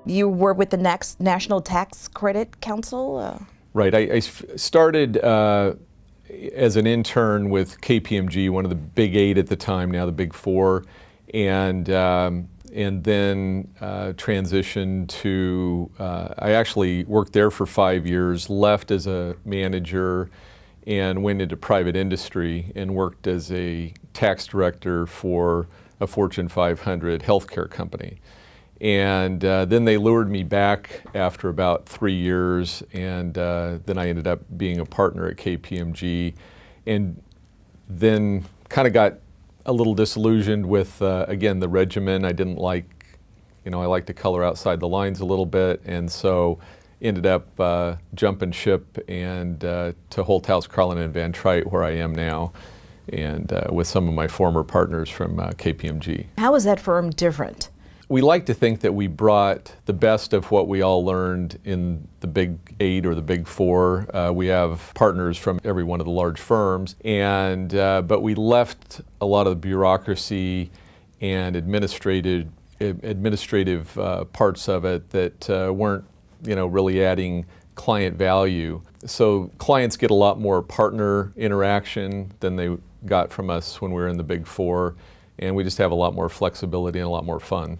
You were with the National Tax Credit Council? Right. I started as an intern with KPMG, one of the big 8 at the time, now the big 4, and then transitioned to, I actually worked there for 5 years, left as a manager, and went into private industry and worked as a tax director for a Fortune 500 healthcare company. And then they lured me back after about 3 years, and then I ended up being a partner at KPMG, and then kind of got a little disillusioned with, again, the regimen. I didn't like, I like to color outside the lines a little bit, and so ended up jumping ship and to Holthouse, Carlin and Van Trite, where I am now, and with some of my former partners from KPMG. How is that firm different? We like to think that we brought the best of what we all learned in the big 8 or the big 4. We have partners from every one of the large firms, and but we left a lot of the bureaucracy and administrative parts of it that weren't, really adding client value. So clients get a lot more partner interaction than they got from us when we were in the big 4, and we just have a lot more flexibility and a lot more fun.